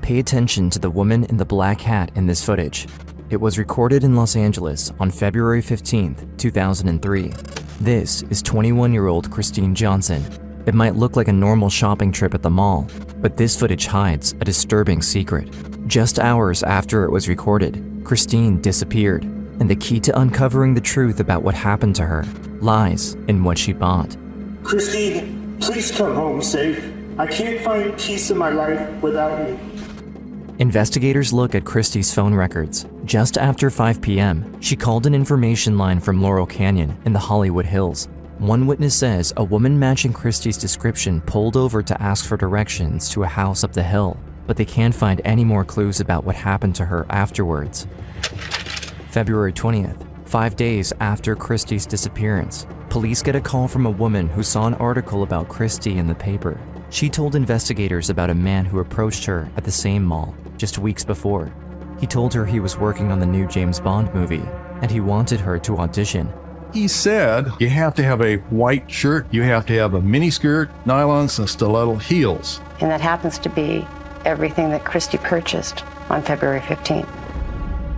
Pay attention to the woman in the black hat in this footage. It was recorded in Los Angeles on February 15, 2003. This is 21-year-old Kristine Johnson. It might look like a normal shopping trip at the mall, but this footage hides a disturbing secret. Just hours after it was recorded, Kristine disappeared, and the key to uncovering the truth about what happened to her lies in what she bought. Kristine, please come home safe. I can't find peace in my life without you. Investigators look at Kristi's phone records. Just after 5 p.m., she called an information line from Laurel Canyon in the Hollywood Hills. One witness says a woman matching Kristi's description pulled over to ask for directions to a house up the hill, but they can't find any more clues about what happened to her afterwards. February 20th, 5 days after Kristi's disappearance, police get a call from a woman who saw an article about Kristi in the paper. She told investigators about a man who approached her at the same mall just weeks before. He told her he was working on the new James Bond movie, and he wanted her to audition. He said you have to have a white shirt, you have to have a mini skirt, nylons, and stiletto heels. And that happens to be everything that Kristi purchased on February 15th.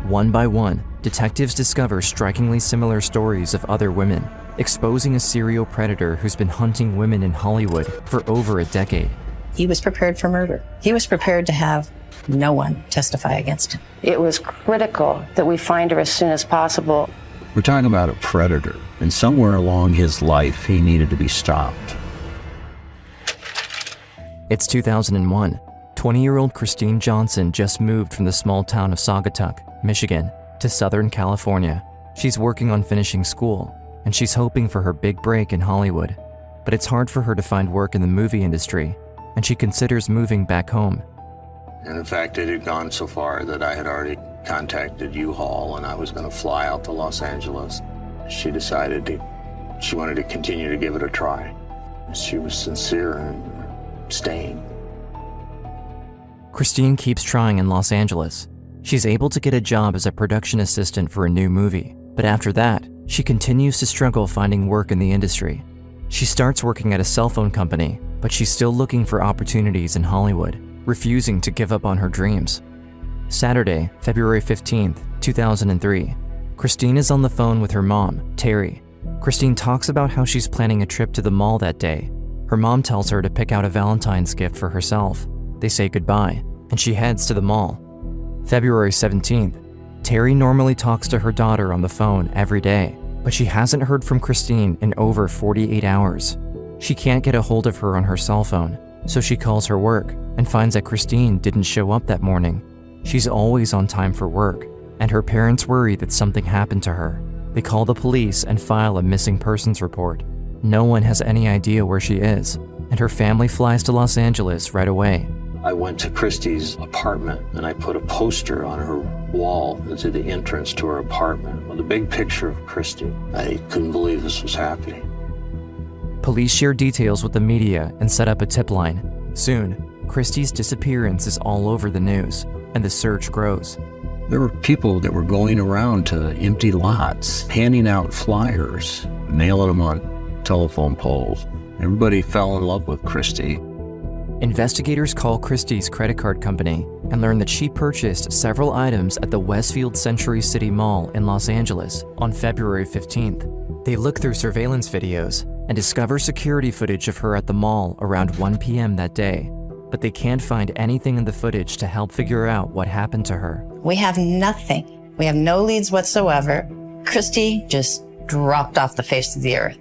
One by one, detectives discover strikingly similar stories of other women, exposing a serial predator who's been hunting women in Hollywood for over a decade. He was prepared for murder. He was prepared to have no one testify against him. It was critical that we find her as soon as possible. We're talking about a predator, and somewhere along his life, he needed to be stopped. It's 2001. 20-year-old Kristine Johnson just moved from the small town of Saugatuck, Michigan, to Southern California. She's working on finishing school, and she's hoping for her big break in Hollywood. But it's hard for her to find work in the movie industry, and she considers moving back home. And in fact, it had gone so far that I had already contacted U-Haul and I was going to fly out to Los Angeles. She decided she wanted to continue to give it a try. She was sincere in staying. Kristine keeps trying in Los Angeles. She's able to get a job as a production assistant for a new movie, but after that, she continues to struggle finding work in the industry. She starts working at a cell phone company, but she's still looking for opportunities in Hollywood, refusing to give up on her dreams. Saturday, February 15th, 2003. Kristine is on the phone with her mom, Terry. Kristine talks about how she's planning a trip to the mall that day. Her mom tells her to pick out a Valentine's gift for herself. They say goodbye, and she heads to the mall. February 17th. Terry normally talks to her daughter on the phone every day, but she hasn't heard from Kristine in over 48 hours. She can't get a hold of her on her cell phone, so she calls her work and finds that Kristine didn't show up that morning. She's always on time for work, and her parents worry that something happened to her. They call the police and file a missing persons report. No one has any idea where she is, and her family flies to Los Angeles right away. I went to Kristi's apartment and I put a poster on her wall to the entrance to her apartment with a big picture of Kristi. I couldn't believe this was happening. Police share details with the media and set up a tip line. Soon, Kristi's disappearance is all over the news, and the search grows. There were people that were going around to empty lots, handing out flyers, nailing them on telephone poles. Everybody fell in love with Kristi. Investigators call Kristi's credit card company and learn that she purchased several items at the Westfield Century City Mall in Los Angeles on February 15th. They look through surveillance videos and discover security footage of her at the mall around 1 p.m. that day, but they can't find anything in the footage to help figure out what happened to her. We have nothing. We have no leads whatsoever. Kristi just dropped off the face of the earth.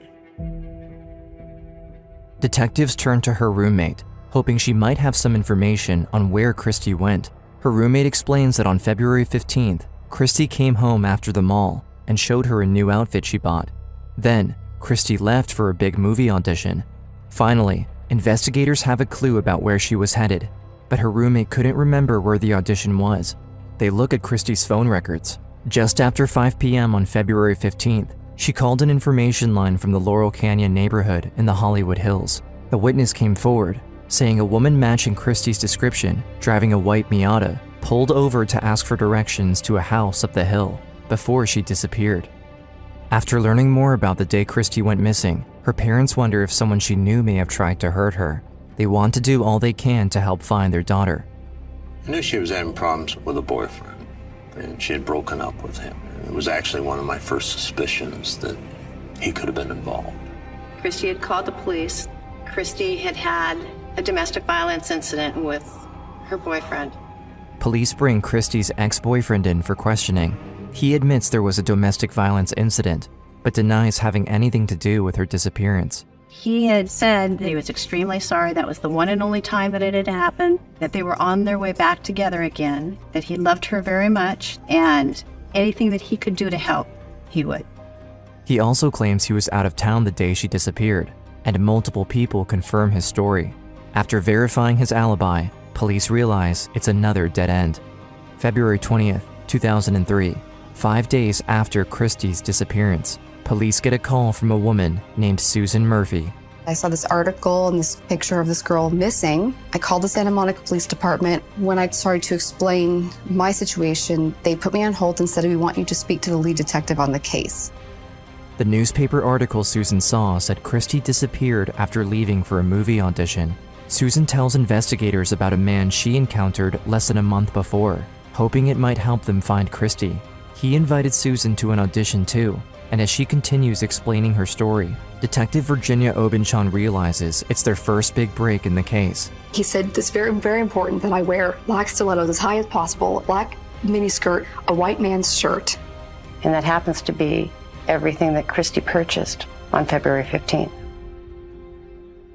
Detectives turn to her roommate, hoping she might have some information on where Kristi went. Her roommate explains that on February 15th, Kristi came home after the mall and showed her a new outfit she bought. Then, Kristi left for a big movie audition. Finally, investigators have a clue about where she was headed, but her roommate couldn't remember where the audition was. They look at Kristi's phone records. Just after 5 p.m. on February 15th, she called an information line from the Laurel Canyon neighborhood in the Hollywood Hills. A witness came forward, saying a woman matching Kristi's description, driving a white Miata, pulled over to ask for directions to a house up the hill before she disappeared. After learning more about the day Kristi went missing, her parents wonder if someone she knew may have tried to hurt her. They want to do all they can to help find their daughter. I knew she was having problems with a boyfriend, and she had broken up with him. It was actually one of my first suspicions that he could have been involved. Christy had called the police. Christy had had a domestic violence incident with her boyfriend. Police bring Christy's ex-boyfriend in for questioning. He admits there was a domestic violence incident, but denies having anything to do with her disappearance. He had said that he was extremely sorry. That was the one and only time that it had happened, that they were on their way back together again, that he loved her very much, and anything that he could do to help, he would. He also claims he was out of town the day she disappeared, and multiple people confirm his story. After verifying his alibi, police realize it's another dead end. February 20th, 2003, 5 days after Christy's disappearance, police get a call from a woman named Susan Murphy. I saw this article and this picture of this girl missing. I called the Santa Monica Police Department. When I started to explain my situation, they put me on hold and said, "We want you to speak to the lead detective on the case." The newspaper article Susan saw said Christy disappeared after leaving for a movie audition. Susan tells investigators about a man she encountered less than a month before, hoping it might help them find Christy. He invited Susan to an audition too, and as she continues explaining her story, Detective Virginia Obenchon realizes it's their first big break in the case. He said, "It's very, very important that I wear black stilettos as high as possible, black miniskirt, a white man's shirt." And that happens to be everything that Christy purchased on February 15th.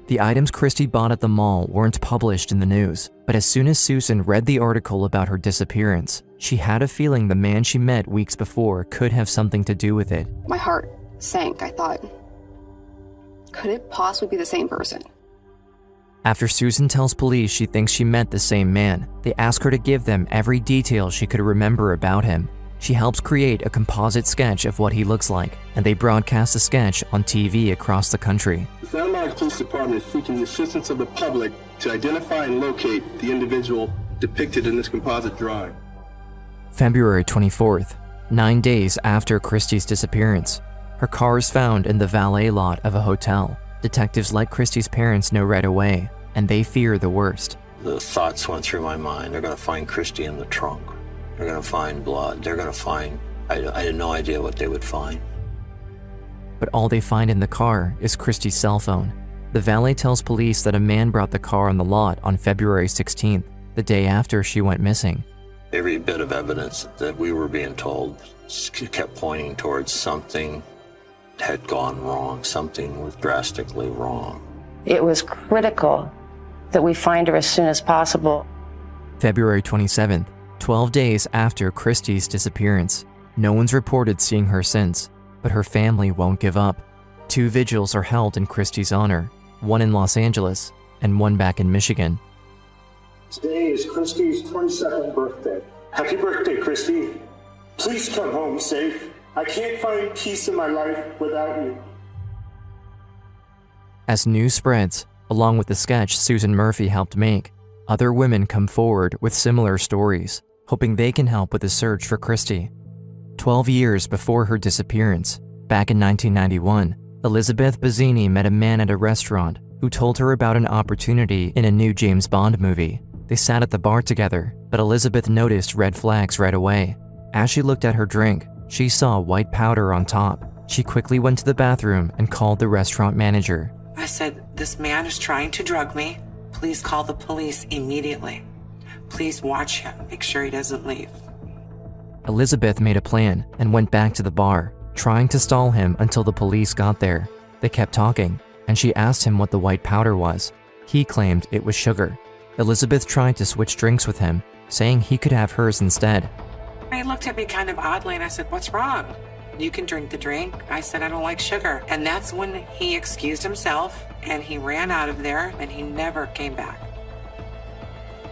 The items Christy bought at the mall weren't published in the news, but as soon as Susan read the article about her disappearance, she had a feeling the man she met weeks before could have something to do with it. My heart sank. I thought, could it possibly be the same person? After Susan tells police she thinks she met the same man, they ask her to give them every detail she could remember about him. She helps create a composite sketch of what he looks like, and they broadcast the sketch on TV across the country. The Santa Monica Police Department is seeking the assistance of the public to identify and locate the individual depicted in this composite drawing. February 24th, 9 days after Christy's disappearance. Her car is found in the valet lot of a hotel. Detectives let Christy's parents know right away, and they fear the worst. The thoughts went through my mind. They're going to find Christy in the trunk. They're going to find blood. They're going to find... I had no idea what they would find. But all they find in the car is Christy's cell phone. The valet tells police that a man brought the car on the lot on February 16th, the day after she went missing. Every bit of evidence that we were being told kept pointing towards something had gone wrong. Something was drastically wrong. It was critical that we find her as soon as possible. February 27th, 12 days after Christy's disappearance. No one's reported seeing her since, but her family won't give up. 2 vigils are held in Christy's honor, one in Los Angeles and one back in Michigan. Today is Christy's 22nd birthday. Happy birthday, Christy. Please come home safe. I can't find peace in my life without you. As news spreads, along with the sketch Susan Murphy helped make, other women come forward with similar stories, hoping they can help with the search for Christy. 12 years before her disappearance, back in 1991, Elizabeth Bazzini met a man at a restaurant who told her about an opportunity in a new James Bond movie. They sat at the bar together, but Elizabeth noticed red flags right away. As she looked at her drink, she saw white powder on top. She quickly went to the bathroom and called the restaurant manager. I said, "This man is trying to drug me. Please call the police immediately. Please watch him. Make sure he doesn't leave." Elizabeth made a plan and went back to the bar, trying to stall him until the police got there. They kept talking, and she asked him what the white powder was. He claimed it was sugar. Elizabeth tried to switch drinks with him, saying he could have hers instead. He looked at me kind of oddly, and I said, "What's wrong? You can drink the drink." I said, "I don't like sugar." And that's when he excused himself, and he ran out of there, and he never came back.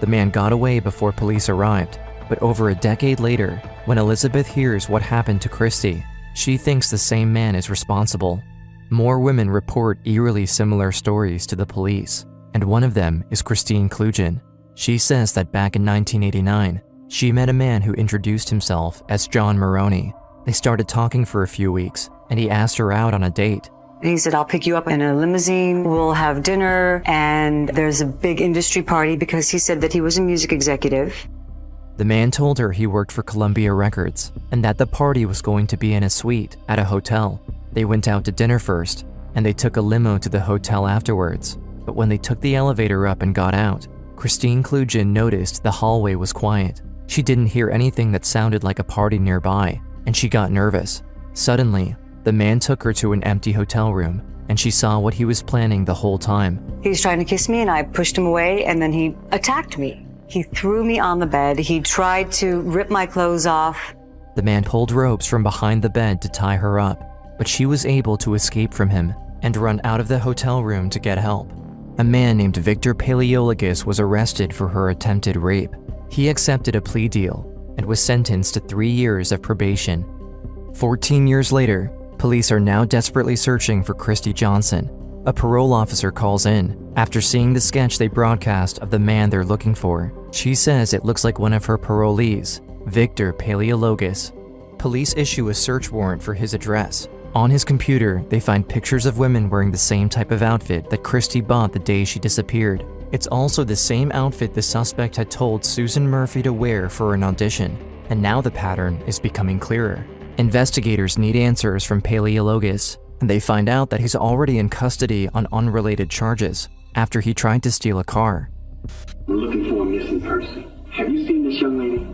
The man got away before police arrived, but over a decade later, when Elizabeth hears what happened to Christy, she thinks the same man is responsible. More women report eerily similar stories to the police, and one of them is Kristine Johnson. She says that back in 1989, she met a man who introduced himself as John Maroney. They started talking for a few weeks, and he asked her out on a date. And he said, I'll pick you up in a limousine, we'll have dinner, and there's a big industry party because he said that he was a music executive. The man told her he worked for Columbia Records and that the party was going to be in a suite at a hotel. They went out to dinner first, and they took a limo to the hotel afterwards. But when they took the elevator up and got out, Kristine Johnson noticed the hallway was quiet. She didn't hear anything that sounded like a party nearby, and she got nervous. Suddenly, the man took her to an empty hotel room, and she saw what he was planning the whole time. He was trying to kiss me, and I pushed him away, and then he attacked me. He threw me on the bed. He tried to rip my clothes off. The man pulled ropes from behind the bed to tie her up, but she was able to escape from him and run out of the hotel room to get help. A man named Victor Paleologus was arrested for her attempted rape. He accepted a plea deal and was sentenced to 3 years of probation. 14 years later, police are now desperately searching for Kristine Johnson. A parole officer calls in after seeing the sketch they broadcast of the man they're looking for. She says it looks like one of her parolees, Victor Paleologus. Police issue a search warrant for his address. On his computer, they find pictures of women wearing the same type of outfit that Kristine bought the day she disappeared. It's also the same outfit the suspect had told Susan Murphy to wear for an audition, and now the pattern is becoming clearer. Investigators need answers from Paleologus, and they find out that he's already in custody on unrelated charges after he tried to steal a car. We're looking for a missing person. Have you seen this young lady?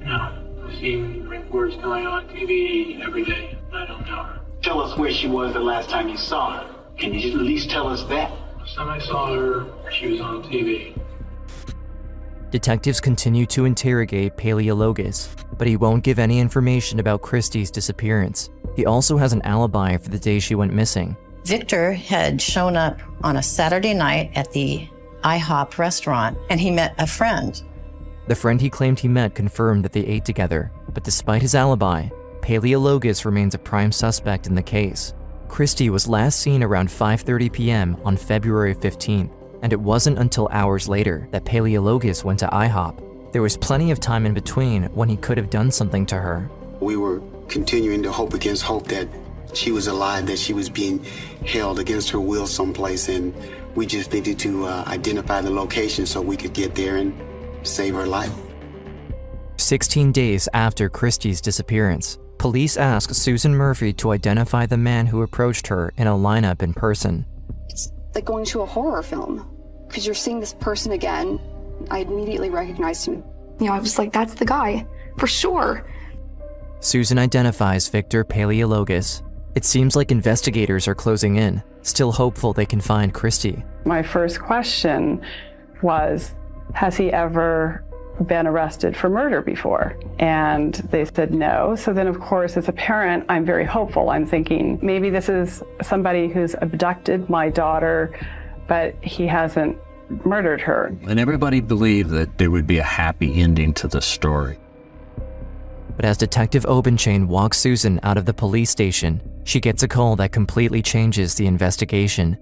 No. I've seen reports going on TV every day. I don't know her. Tell us where she was the last time you saw her. Can you at least tell us that? Last time I saw her, she was on TV. Detectives continue to interrogate Paleologus, but he won't give any information about Kristine's disappearance. He also has an alibi for the day she went missing. Victor had shown up on a Saturday night at the IHOP restaurant, and he met a friend. The friend he claimed he met confirmed that they ate together, but despite his alibi, Paleologus remains a prime suspect in the case. Kristine was last seen around 5:30 p.m. on February 15th, and it wasn't until hours later that Paleologus went to IHOP. There was plenty of time in between when he could have done something to her. We were continuing to hope against hope that she was alive, that she was being held against her will someplace, and we just needed to identify the location so we could get there and save her life. 16 days after Kristine's disappearance, police asked Susan Murphy to identify the man who approached her in a lineup in person. It's like going to a horror film, because you're seeing this person again. I immediately recognized him. I was like, that's the guy, for sure. Susan identifies Victor Paleologus. It seems like investigators are closing in, still hopeful they can find Kristine. My first question was, has he ever been arrested for murder before? And they said no. So then, of course, as a parent, I'm very hopeful. I'm thinking maybe this is somebody who's abducted my daughter, but he hasn't murdered her. And everybody believed that there would be a happy ending to the story. But as Detective Obenchain walks Susan out of the police station, she gets a call that completely changes the investigation.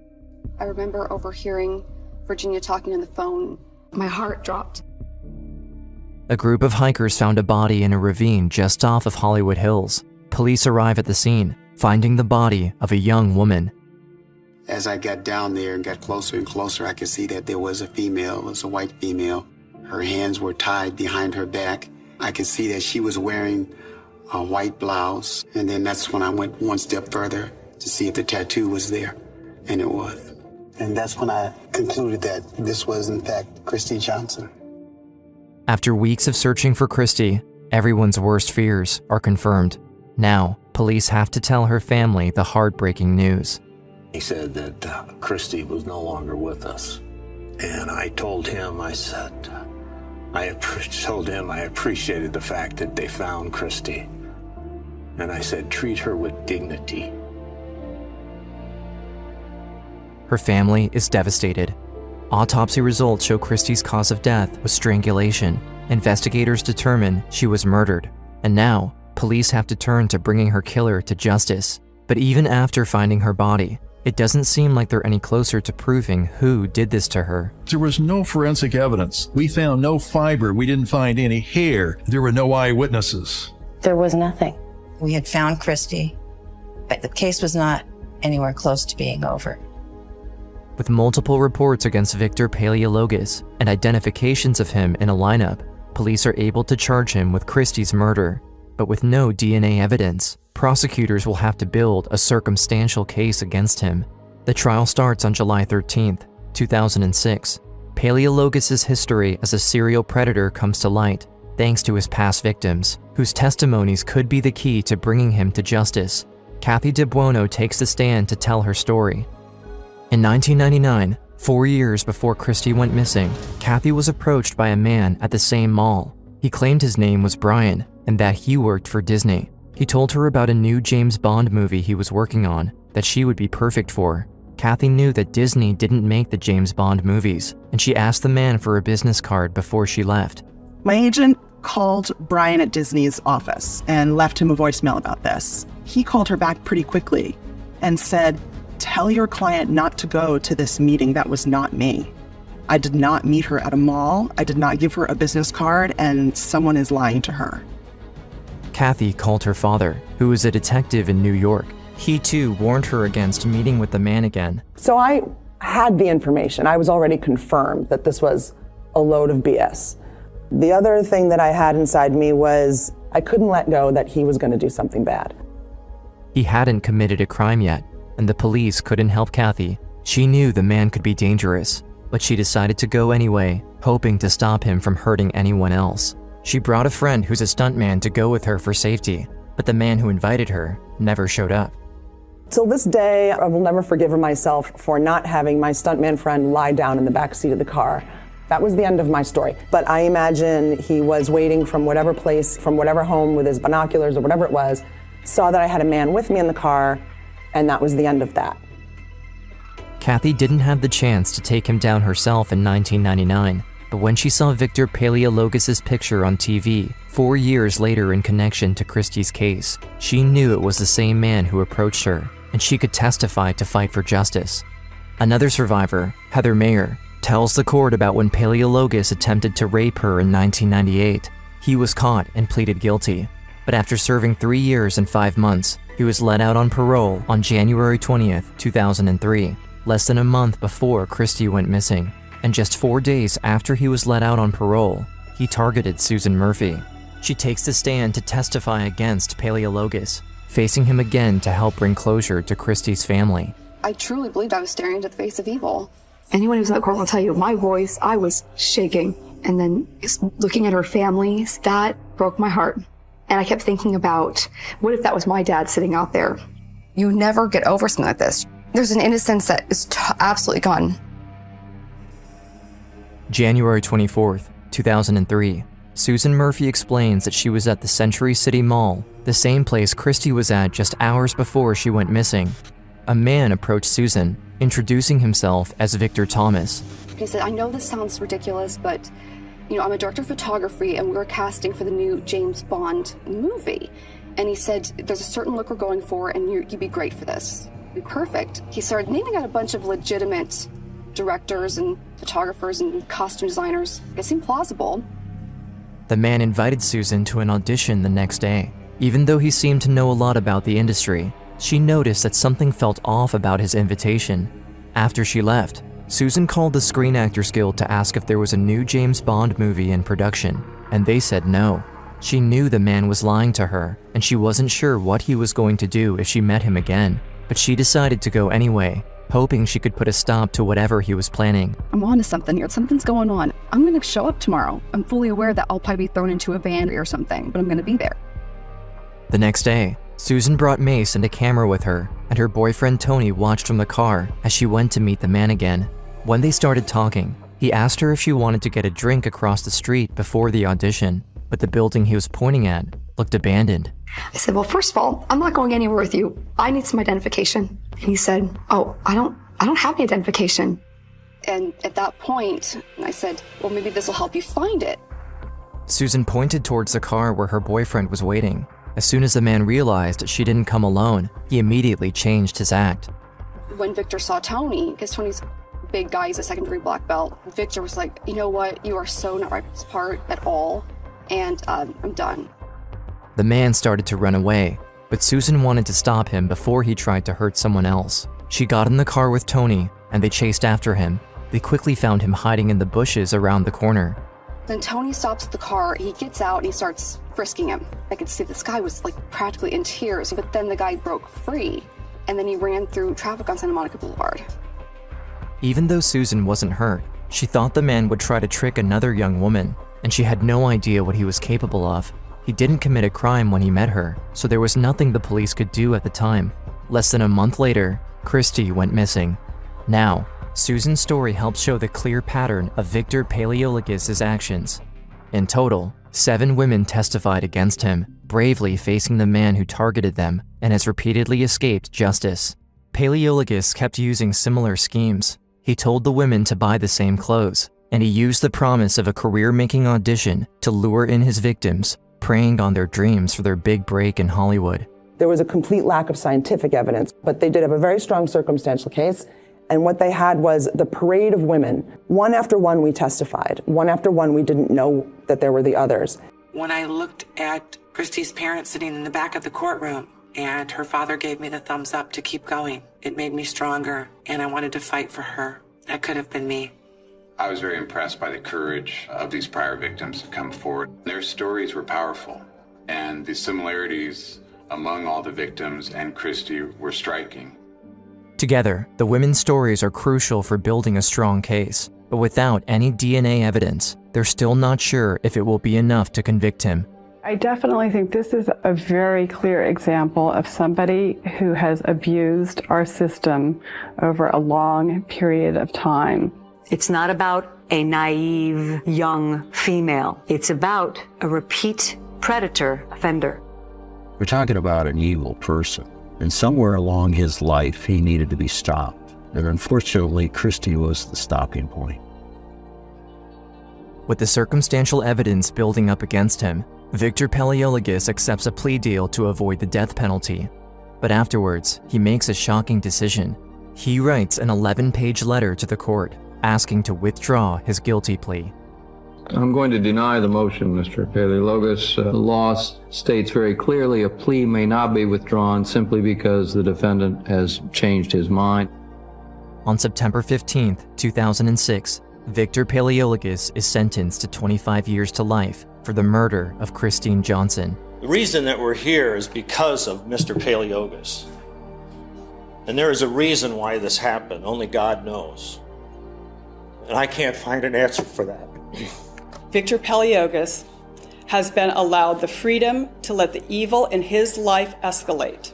I remember overhearing Virginia talking on the phone. My heart dropped. A group of hikers found a body in a ravine just off of Hollywood Hills. Police arrive at the scene, finding the body of a young woman. As I got down there and got closer and closer, I could see that there was a female. It was a white female. Her hands were tied behind her back. I could see that she was wearing a white blouse. And then that's when I went one step further to see if the tattoo was there. And it was. And that's when I concluded that this was, in fact, Kristine Johnson. After weeks of searching for Kristine, everyone's worst fears are confirmed. Now, police have to tell her family the heartbreaking news. He said that Kristine was no longer with us. And I told him, I said, I appreciated the fact that they found Kristine. And I said, treat her with dignity. Her family is devastated. Autopsy results show Kristine's cause of death was strangulation. Investigators determine she was murdered. And now, police have to turn to bringing her killer to justice. But even after finding her body, it doesn't seem like they're any closer to proving who did this to her. There was no forensic evidence. We found no fiber. We didn't find any hair. There were no eyewitnesses. There was nothing. We had found Kristine, but the case was not anywhere close to being over. With multiple reports against Victor Paleologus and identifications of him in a lineup, police are able to charge him with Kristie's murder. But with no DNA evidence, prosecutors will have to build a circumstantial case against him. The trial starts on July 13th, 2006. Paleologus's history as a serial predator comes to light, thanks to his past victims, whose testimonies could be the key to bringing him to justice. Kathy DeBuono takes the stand to tell her story. In 1999, 4 years before Kristie went missing, Kathy was approached by a man at the same mall. He claimed his name was Brian and that he worked for Disney. He told her about a new James Bond movie he was working on that she would be perfect for. Kathy knew that Disney didn't make the James Bond movies, and she asked the man for a business card before she left. My agent called Brian at Disney's office and left him a voicemail about this. He called her back pretty quickly and said, "Tell your client not to go to this meeting. That was not me. I did not meet her at a mall. I did not give her a business card, and someone is lying to her." Kathy called her father, who was a detective in New York. He too warned her against meeting with the man again. So I had the information. I was already confirmed that this was a load of BS. The other thing that I had inside me was I couldn't let go that he was going to do something bad. He hadn't committed a crime yet, and the police couldn't help Kathy. She knew the man could be dangerous, but she decided to go anyway, hoping to stop him from hurting anyone else. She brought a friend who's a stuntman to go with her for safety, but the man who invited her never showed up. Till this day, I will never forgive myself for not having my stuntman friend lie down in the back seat of the car. That was the end of my story. But I imagine he was waiting from whatever place, from whatever home with his binoculars or whatever it was, saw that I had a man with me in the car, and that was the end of that. Kathy didn't have the chance to take him down herself in 1999, but when she saw Victor Paleologus's picture on TV 4 years later in connection to Kristie's case, she knew it was the same man who approached her, and she could testify to fight for justice. Another survivor, Heather Mayer, tells the court about when Paleologus attempted to rape her in 1998. He was caught and pleaded guilty, but after serving 3 years and 5 months, he was let out on parole on January 20th, 2003, less than a month before Kristie went missing. And just 4 days after he was let out on parole, he targeted Susan Murphy. She takes the stand to testify against Paleologus, facing him again to help bring closure to Kristie's family. I truly believed I was staring into the face of evil. Anyone who's in that court will tell you, my voice, I was shaking. And then just looking at her family, that broke my heart. And I kept thinking about, what if that was my dad sitting out there? You never get over something like this. There's an innocence that is absolutely gone. January 24th, 2003. Susan Murphy explains that she was at the Century City Mall, the same place Kristie was at just hours before she went missing. A man approached Susan, introducing himself as Victor Thomas. He said, I know this sounds ridiculous, but I'm a director of photography and we're casting for the new James Bond movie. And he said, there's a certain look we're going for and you'd be great for this. You'd be perfect. He started naming out a bunch of legitimate directors and photographers and costume designers. It seemed plausible. The man invited Susan to an audition the next day. Even though he seemed to know a lot about the industry, she noticed that something felt off about his invitation. After she left, Susan called the Screen Actors Guild to ask if there was a new James Bond movie in production, and they said no. She knew the man was lying to her, and she wasn't sure what he was going to do if she met him again, but she decided to go anyway, hoping she could put a stop to whatever he was planning. I'm on to something here. Something's going on. I'm going to show up tomorrow. I'm fully aware that I'll probably be thrown into a van or something, but I'm going to be there. The next day, Susan brought Mace and a camera with her, and her boyfriend Tony watched from the car as she went to meet the man again. When they started talking, he asked her if she wanted to get a drink across the street before the audition, but the building he was pointing at looked abandoned. I said, well, first of all, I'm not going anywhere with you. I need some identification. And he said, oh, I don't have any identification. And at that point, I said, well, maybe this will help you find it. Susan pointed towards the car where her boyfriend was waiting. As soon as the man realized she didn't come alone, he immediately changed his act. When Victor saw Tony, because Tony's a big guy, he's a second-degree black belt, Victor was like, you know what, you are so not right for this part at all, and I'm done. The man started to run away. but Susan wanted to stop him before he tried to hurt someone else. She got in the car with Tony, and they chased after him. They quickly found him hiding in the bushes around the corner. Then Tony stops the car, he gets out and he starts frisking him. I could see this guy was like practically in tears, but then the guy broke free and then he ran through traffic on Santa Monica Boulevard. Even though Susan wasn't hurt, she thought the man would try to trick another young woman, and she had no idea what he was capable of. He didn't commit a crime when he met her, so there was nothing the police could do at the time. Less than a month later, Kristi went missing. Now, Susan's story helps show the clear pattern of Victor Paleologus' actions. In total, 7 women testified against him, bravely facing the man who targeted them and has repeatedly escaped justice. Paleologus kept using similar schemes. He told the women to buy the same clothes, and he used the promise of a career-making audition to lure in his victims, preying on their dreams for their big break in Hollywood. There was a complete lack of scientific evidence, but they did have a very strong circumstantial case. And what they had was the parade of women. One after one we testified. One after one we didn't know that there were the others. When I looked at Kristi's parents sitting in the back of the courtroom and her father gave me the thumbs up to keep going, it made me stronger and I wanted to fight for her. That could have been me. I was very impressed by the courage of these prior victims to come forward. Their stories were powerful, and the similarities among all the victims and Kristi were striking. Together, the women's stories are crucial for building a strong case, but without any DNA evidence, they're still not sure if it will be enough to convict him. I definitely think this is a very clear example of somebody who has abused our system over a long period of time. It's not about a naive young female. It's about a repeat predator offender. We're talking about an evil person. And somewhere along his life, he needed to be stopped. And unfortunately, Kristi was the stopping point. With the circumstantial evidence building up against him, Victor Paleologus accepts a plea deal to avoid the death penalty. But afterwards, he makes a shocking decision. He writes an 11-page letter to the court, asking to withdraw his guilty plea. I'm going to deny the motion, Mr. Paleologus. The law states very clearly a plea may not be withdrawn simply because the defendant has changed his mind. On September 15, 2006, Victor Paleologus is sentenced to 25 years to life for the murder of Kristine Johnson. The reason that we're here is because of Mr. Paleologus. And there is a reason why this happened. Only God knows. And I can't find an answer for that. Victor Paleologus has been allowed the freedom to let the evil in his life escalate,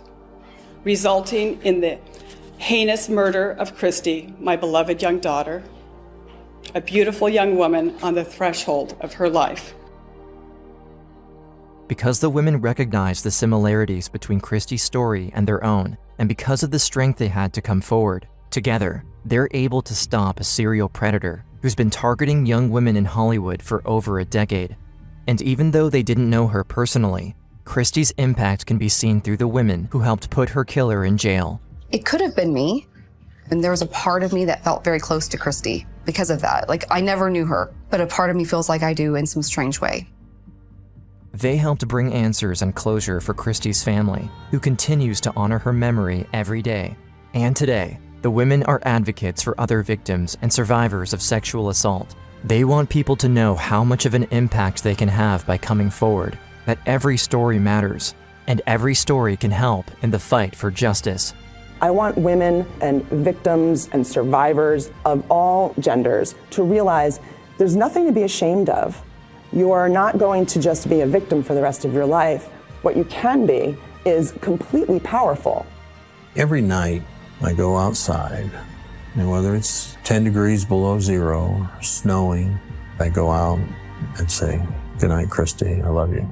resulting in the heinous murder of Kristi, my beloved young daughter, a beautiful young woman on the threshold of her life. Because the women recognized the similarities between Kristi's story and their own, and because of the strength they had to come forward, together, they're able to stop a serial predator who's been targeting young women in Hollywood for over a decade. And even though they didn't know her personally, Kristi's impact can be seen through the women who helped put her killer in jail. It could have been me, and there was a part of me that felt very close to Kristi because of that. Like, I never knew her, but a part of me feels like I do in some strange way. They helped bring answers and closure for Kristi's family, who continues to honor her memory every day. And today, the women are advocates for other victims and survivors of sexual assault. They want people to know how much of an impact they can have by coming forward, that every story matters, and every story can help in the fight for justice. I want women and victims and survivors of all genders to realize there's nothing to be ashamed of. You are not going to just be a victim for the rest of your life. What you can be is completely powerful. Every night, I go outside, and whether it's 10 degrees below zero or snowing, I go out and say, "Good night, Kristi, I love you."